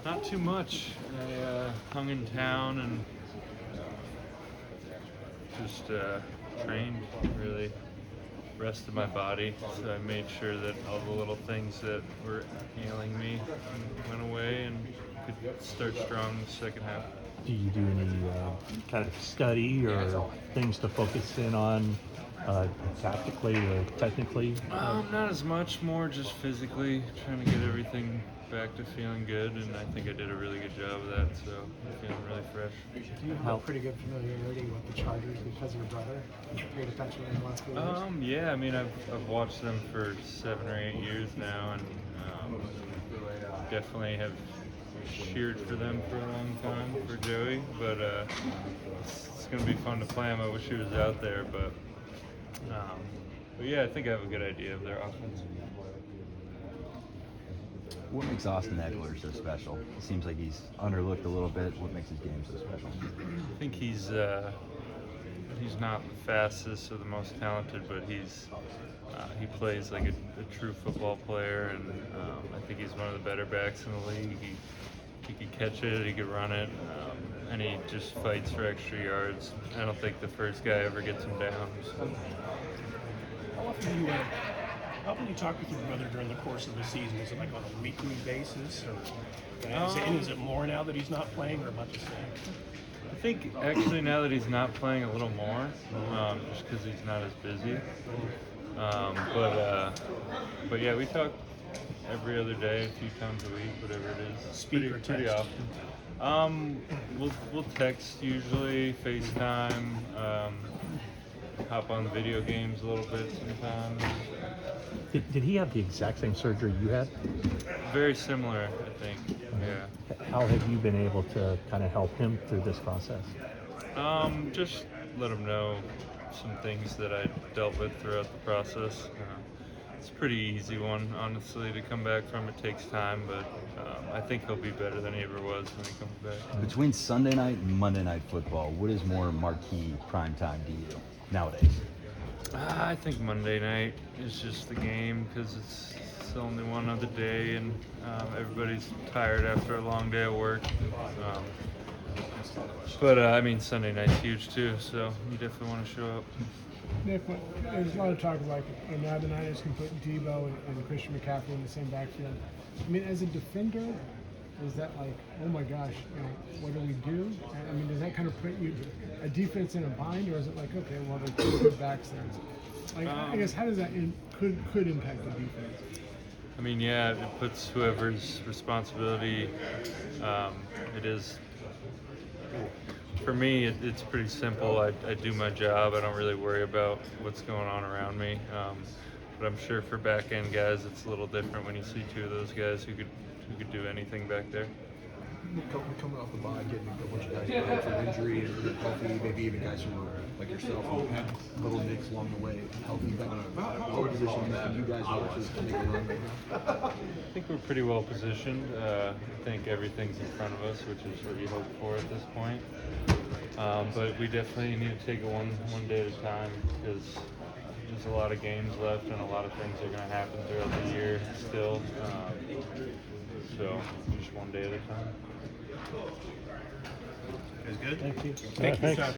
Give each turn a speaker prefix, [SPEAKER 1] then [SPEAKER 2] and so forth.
[SPEAKER 1] Not too much. I hung in town and just trained, really rested my body. So I made sure that all the little things that were ailing me went away and could start strong in the second half.
[SPEAKER 2] Do you do any kind of study or things to focus in on tactically or technically?
[SPEAKER 1] Not as much, more just physically trying to get everything back to feeling good, and I think I did a really good job of that, so I'm feeling really fresh.
[SPEAKER 3] Do you have a pretty good familiarity with the Chargers because of your brother? You paid attention in the last few years?
[SPEAKER 1] Yeah, I mean, I've watched them for 7 or 8 years now, and definitely have cheered for them for a long time, for Joey, but it's going to be fun to play him. I wish he was out there, but yeah, I think I have a good idea of their offense.
[SPEAKER 4] What makes Austin Eckler so special? It seems like he's underlooked a little bit. What makes his game so special?
[SPEAKER 1] I think he's not the fastest or the most talented, but he plays like a true football player, and I think he's one of the better backs in the league. He could catch it, he could run it, and he just fights for extra yards. I don't think the first guy ever gets him down. So.
[SPEAKER 5] How often do you talk with your brother during the course of the season? Is it like on a weekly basis, or is it more now that he's not playing, or about the same?
[SPEAKER 1] I think actually now that he's not playing a little more, just because he's not as busy. But yeah, we talk every other day, a few times a week, whatever it is. Pretty often. We'll text usually, FaceTime, hop on video games a little bit sometimes.
[SPEAKER 2] Did he have the exact same surgery you had?
[SPEAKER 1] Very similar, I think. Yeah.
[SPEAKER 2] How have you been able to kind of help him through this process?
[SPEAKER 1] Just let him know some things that I dealt with throughout the process. It's a pretty easy one, honestly, to come back from. It takes time, but I think he'll be better than he ever was when he comes back.
[SPEAKER 4] Between Sunday night and Monday night football, what is more marquee prime time to you nowadays?
[SPEAKER 1] I think Monday night is just the game because it's the only one of the day, and everybody's tired after a long day of work. But I mean, Sunday night's huge too, so you definitely want to show up.
[SPEAKER 6] Nick, there's a lot of talk about now the Niners can put Debo and Christian McCaffrey in the same backfield. I mean, as a defender, is that like, oh my gosh, what do we do? I mean, does that kind of put a defense in a bind, or is it like, okay, well, there's 2 good backs there? Like, I guess how does that could impact the defense?
[SPEAKER 1] I mean, yeah, it puts whoever's responsibility it is. For me, it's pretty simple. I do my job. I don't really worry about what's going on around me. But I'm sure for back-end guys, it's a little different when you see 2 of those guys who could do anything back there.
[SPEAKER 7] Coming off the bye, getting a bunch of guys prepared for injury and healthy, maybe even guys who were like yourself who had little nicks along the way, healthy. What position do you think you guys are to make a run right now?
[SPEAKER 1] I think we're pretty well positioned. I think everything's in front of us, which is what you hope for at this point. But we definitely need to take it one day at a time because there's a lot of games left and a lot of things are going to happen throughout the year still. So just one day at a time.
[SPEAKER 5] Is good?
[SPEAKER 6] Thank you.
[SPEAKER 5] Thank you.